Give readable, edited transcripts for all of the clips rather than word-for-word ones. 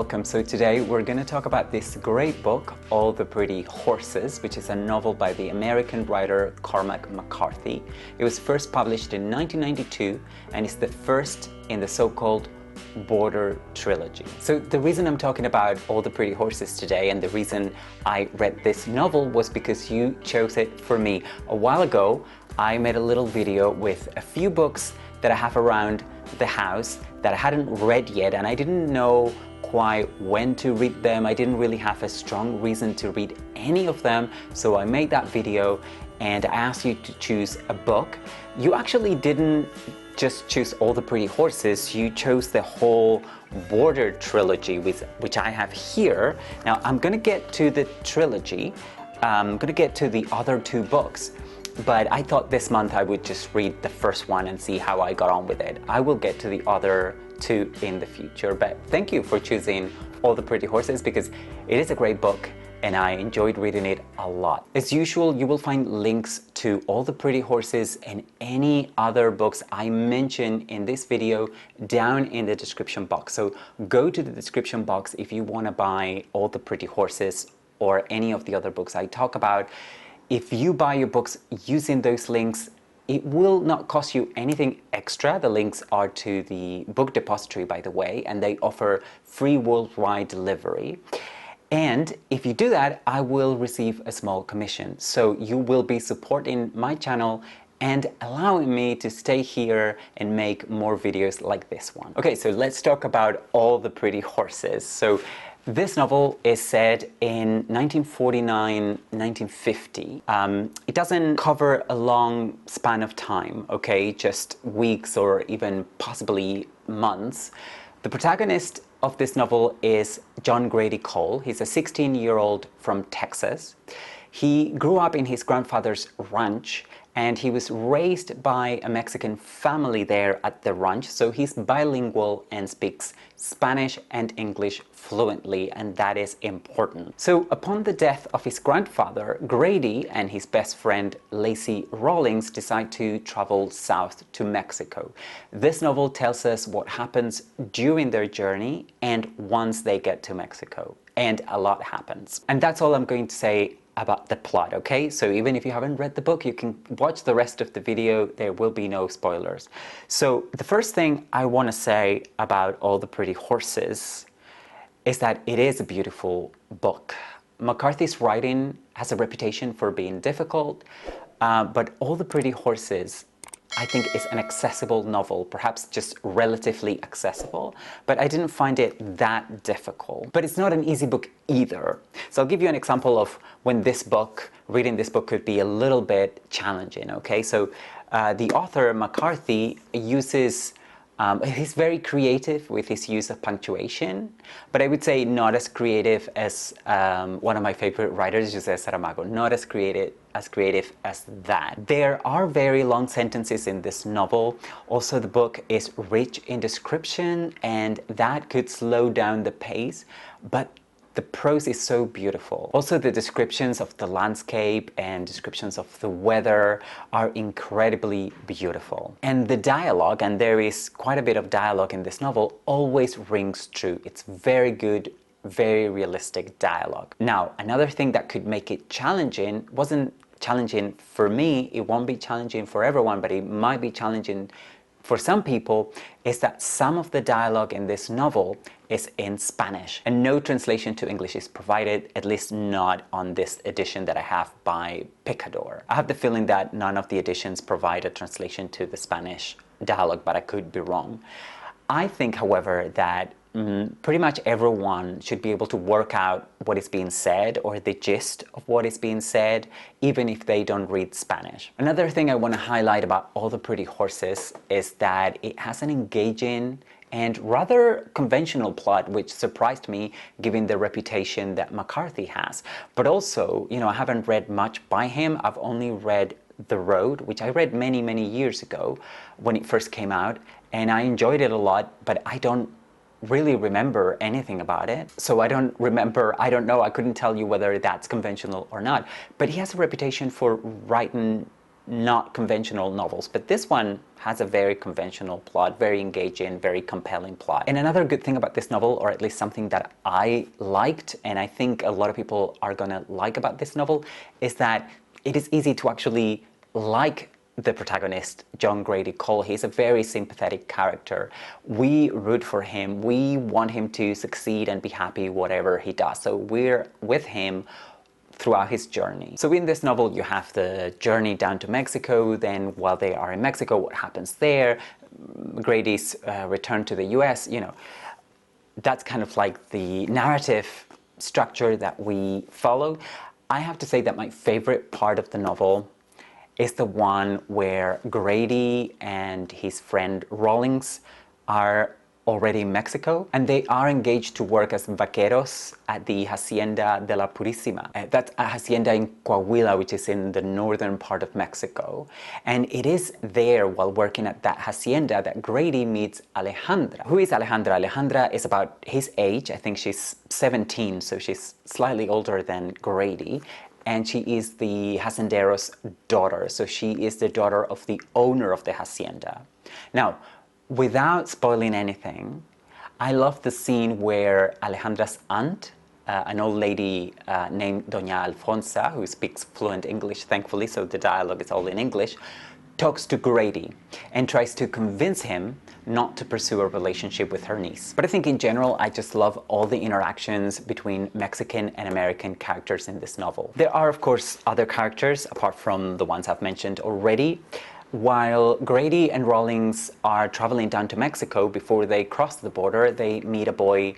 welcome. So today we're going to talk about this great book, All the Pretty Horses, which is a novel by the American writer Cormac McCarthy. It was first published in 1992 and is the first in the so-called Border Trilogy. So the reason I'm talking about All the Pretty Horses today and the reason I read this novel was because you chose it for me. A while ago, I made a little video with a few books that I have around the house that I hadn't read yet, and I didn't know quite when to read them. I didn't really have a strong reason to read any of them, so I made that video and I asked you to choose a book. You actually didn't just choose All the Pretty Horses, you chose the whole Border Trilogy, which I have here. Now I'm gonna get to the trilogy, I'm gonna get to the other two books, but I thought this month I would just read the first one and see how I got on with it. I will get to the other two in the future, but thank you for choosing All the Pretty Horses because it is a great book and I enjoyed reading it a lot. As usual, you will find links to All the Pretty Horses and any other books I mention in this video down in the description box. So go to the description box if you want to buy All the Pretty Horses or any of the other books I talk about. If you buy your books using those links, it will not cost you anything extra. The links are to the book depository, by the way, and they offer free worldwide delivery. And if you do that, I will receive a small commission. So you will be supporting my channel and allowing me to stay here and make more videos like this one. Okay, so let's talk about All the Pretty Horses. So this novel is set in 1949, 1950. It doesn't cover a long span of time, okay? Just weeks or even possibly months. The protagonist of this novel is John Grady Cole. He's a 16-year-old from Texas. He grew up in his grandfather's ranch and he was raised by a Mexican family there at the ranch, so he's bilingual and speaks Spanish and English fluently, and that is important. So upon the death of his grandfather, Grady and his best friend Lacey Rawlings decide to travel south to Mexico. This novel tells us what happens during their journey and once they get to Mexico, and a lot happens. And that's all I'm going to say about the plot, okay? So even if you haven't read the book, you can watch the rest of the video. There will be no spoilers. So the first thing I want to say about All the Pretty Horses is that it is a beautiful book. McCarthy's writing has a reputation for being difficult, but All the Pretty Horses, I think, is an accessible novel, perhaps just relatively accessible, but I didn't find it that difficult. But it's not an easy book either. So I'll give you an example of when reading this book could be a little bit challenging, okay? So the author, McCarthy, uses he's very creative with his use of punctuation, but I would say not as creative as one of my favorite writers, José Saramago, not as creative as that. There are very long sentences in this novel. Also, the book is rich in description and that could slow down the pace, but the prose is so beautiful. Also, the descriptions of the landscape and descriptions of the weather are incredibly beautiful. And the dialogue, and there is quite a bit of dialogue in this novel, always rings true. It's very good, very realistic dialogue. Now, another thing that could make it challenging, wasn't challenging for me, it won't be challenging for everyone, but it might be challenging for some people, is that some of the dialogue in this novel is in Spanish and no translation to English is provided, at least not on this edition that I have by Picador. I have the feeling that none of the editions provide a translation to the Spanish dialogue, but I could be wrong. I think, however, that pretty much everyone should be able to work out what is being said or the gist of what is being said, even if they don't read Spanish. Another thing I want to highlight about All the Pretty Horses is that it has an engaging and rather conventional plot, which surprised me given the reputation that McCarthy has. But also, you know, I haven't read much by him. I've only read The Road, which I read many, many years ago when it first came out, and I enjoyed it a lot, but I don't really remember anything about it. So I don't know, I couldn't tell you whether that's conventional or not. But he has a reputation for writing not conventional novels, but this one has a very conventional plot, very engaging, very compelling plot. And another good thing about this novel, or at least something that I liked, and I think a lot of people are gonna like about this novel, is that it is easy to actually like the protagonist, John Grady Cole. He's a very sympathetic character. We root for him. We want him to succeed and be happy whatever he does. So we're with him throughout his journey. So in this novel, you have the journey down to Mexico, then while they are in Mexico, what happens there, Grady's return to the US, you know, that's kind of like the narrative structure that we follow. I have to say that my favorite part of the novel is the one where Grady and his friend Rawlings are already in Mexico, and they are engaged to work as vaqueros at the Hacienda de la Purísima. That's a hacienda in Coahuila, which is in the northern part of Mexico. And it is there, while working at that hacienda, that Grady meets Alejandra. Who is Alejandra? Alejandra is about his age. I think she's 17, so she's slightly older than Grady. And she is the hacendero's daughter. So she is the daughter of the owner of the hacienda. Now, without spoiling anything, I love the scene where Alejandra's aunt, an old lady named Doña Alfonsa, who speaks fluent English, thankfully, so the dialogue is all in English, talks to Grady and tries to convince him not to pursue a relationship with her niece. But I think in general, I just love all the interactions between Mexican and American characters in this novel. There are, of course, other characters, apart from the ones I've mentioned already. While Grady and Rawlings are traveling down to Mexico, before they cross the border, they meet a boy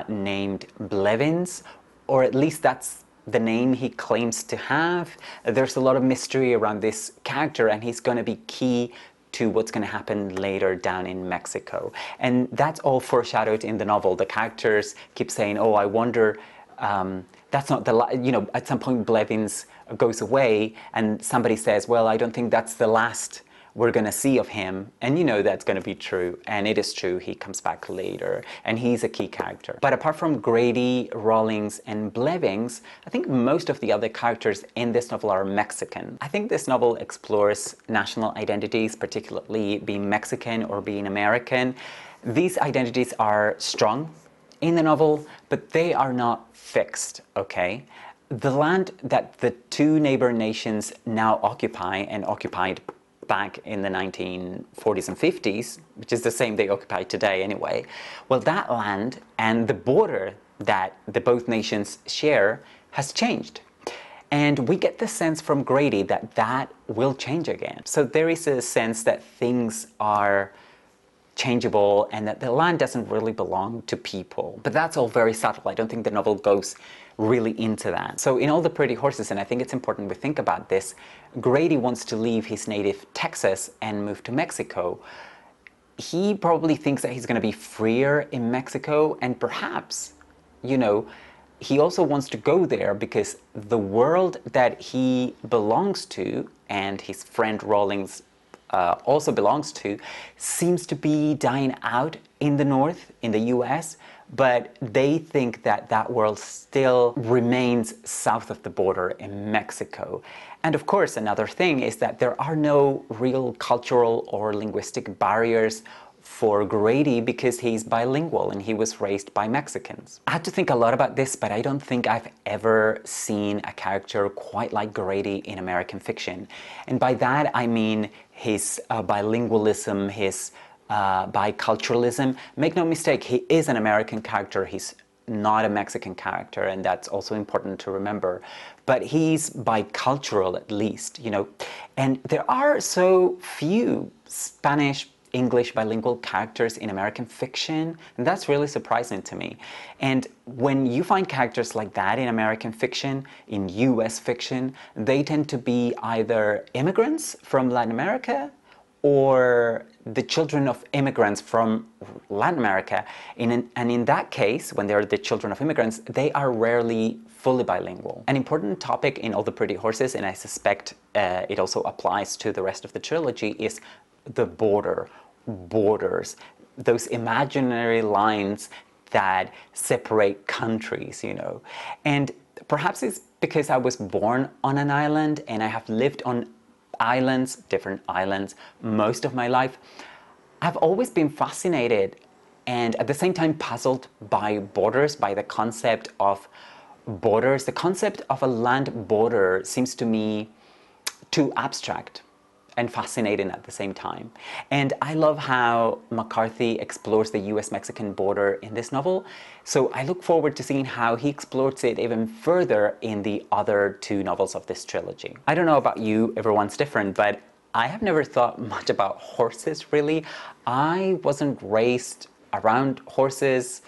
named Blevins, or at least that's the name he claims to have. There's a lot of mystery around this character, and he's going to be key to what's going to happen later down in Mexico. And that's all foreshadowed in the novel. The characters keep saying, oh, I wonder, that's not the, you know, at some point Blevins goes away and somebody says, well, I don't think that's the last we're going to see of him. And you know that's going to be true. And it is true. He comes back later and he's a key character. But apart from Grady, Rawlings, and Blevins, I think most of the other characters in this novel are Mexican. I think this novel explores national identities, particularly being Mexican or being American. These identities are strong in the novel, but they are not fixed, okay? The land that the two neighbor nations now occupy, and occupied back in the 1940s and 50s, which is the same they occupy today anyway, well, that land and the border that the both nations share has changed. And we get the sense from Grady that that will change again. So there is a sense that things are changeable and that the land doesn't really belong to people. But that's all very subtle. I don't think the novel goes really into that. So in All the Pretty Horses, and I think it's important we think about this, Grady wants to leave his native Texas and move to Mexico. He probably thinks that he's going to be freer in Mexico, and perhaps, you know, he also wants to go there because the world that he belongs to, and his friend Rawlings also belongs to, seems to be dying out in the north, in the US, but they think that that world still remains south of the border in Mexico. And of course, another thing is that there are no real cultural or linguistic barriers for Grady because he's bilingual and he was raised by Mexicans. I had to think a lot about this, but I don't think I've ever seen a character quite like Grady in American fiction. And by that, I mean his bilingualism, his biculturalism. Make no mistake, he is an American character. He's not a Mexican character, and that's also important to remember. But he's bicultural, at least, you know. And there are so few Spanish English bilingual characters in American fiction, and that's really surprising to me. And when you find characters like that in American fiction, in US fiction, they tend to be either immigrants from Latin America or the children of immigrants from Latin America. And in that case, when they're the children of immigrants, they are rarely fully bilingual. An important topic in All the Pretty Horses, and I suspect it also applies to the rest of the trilogy, is the borders, those imaginary lines that separate countries, you know. And perhaps it's because I was born on an island and I have lived on islands, different islands, most of my life. I've always been fascinated and at the same time puzzled by borders, by the concept of borders. The concept of a land border seems to me too abstract and fascinating at the same time. And I love how McCarthy explores the US-Mexican border in this novel. So I look forward to seeing how he explores it even further in the other two novels of this trilogy. I don't know about you, everyone's different, but I have never thought much about horses, really. I wasn't raised around horses.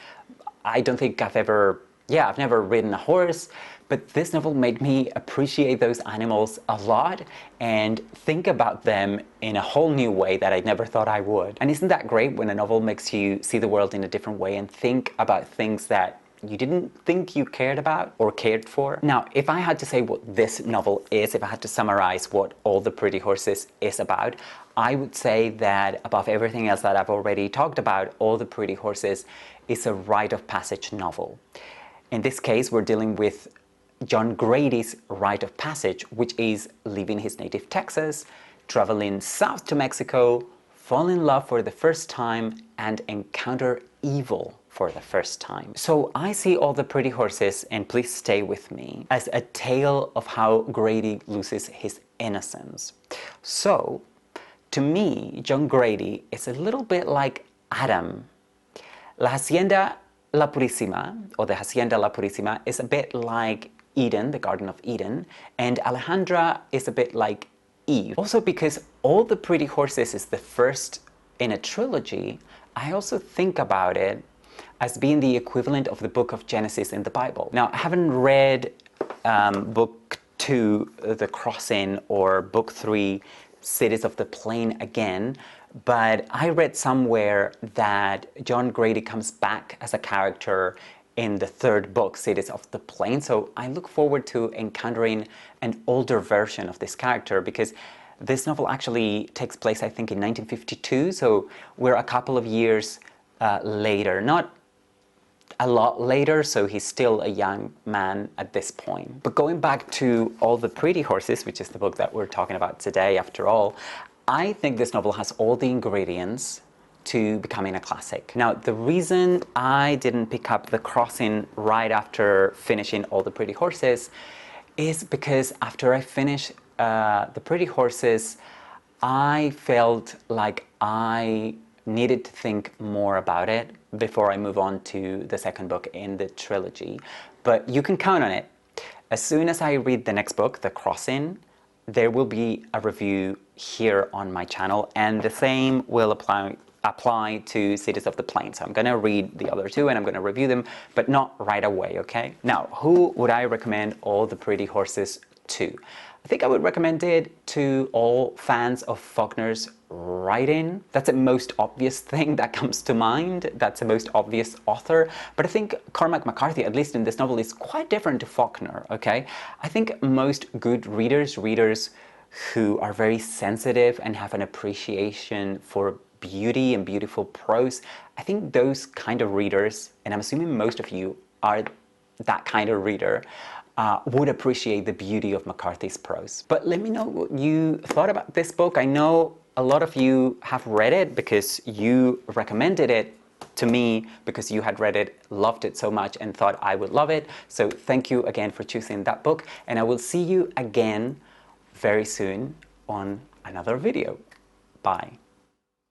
I don't think I've never ridden a horse, but this novel made me appreciate those animals a lot and think about them in a whole new way that I never thought I would. And isn't that great when a novel makes you see the world in a different way and think about things that you didn't think you cared about or cared for? Now, if I had to say what this novel is, if I had to summarize what All the Pretty Horses is about, I would say that above everything else that I've already talked about, All the Pretty Horses is a rite of passage novel. In this case, we're dealing with John Grady's rite of passage, which is leaving his native Texas, traveling south to Mexico, fall in love for the first time, and encounter evil for the first time. So I see All the Pretty Horses, and please stay with me, as a tale of how Grady loses his innocence. So, to me, John Grady is a little bit like Adam. La Hacienda La Purísima, or the Hacienda La Purísima, is a bit like Eden, the Garden of Eden, and Alejandra is a bit like Eve. Also, because All the Pretty Horses is the first in a trilogy, I also think about it as being the equivalent of the book of Genesis in the Bible. Now, I haven't read book 2, The Crossing, or book 3, Cities of the Plain again, but I read somewhere that John Grady comes back as a character in the third book, Cities of the Plain. So I look forward to encountering an older version of this character, because this novel actually takes place, I think, in 1952. So we're a couple of years later, not a lot later, so he's still a young man at this point. But going back to All the Pretty Horses, which is the book that we're talking about today, after all, I think this novel has all the ingredients to becoming a classic. Now, the reason I didn't pick up The Crossing right after finishing All the Pretty Horses is because after I finished The Pretty Horses, I felt like I needed to think more about it before I move on to the second book in the trilogy. But you can count on it. As soon as I read the next book, The Crossing, there will be a review here on my channel, and the same will apply to Cities of the Plain. So I'm going to read the other two and I'm going to review them, but not right away, okay? Now, who would I recommend All the Pretty Horses to? I think I would recommend it to all fans of Faulkner's writing. That's the most obvious thing that comes to mind. That's the most obvious author. But I think Cormac McCarthy, at least in this novel, is quite different to Faulkner, okay? I think most good readers who are very sensitive and have an appreciation for beauty and beautiful prose, I think those kind of readers, and I'm assuming most of you are that kind of reader, would appreciate the beauty of McCarthy's prose. But let me know what you thought about this book. I know a lot of you have read it because you recommended it to me, because you had read it, loved it so much, and thought I would love it. So thank you again for choosing that book, and I will see you again very soon on another video. Bye.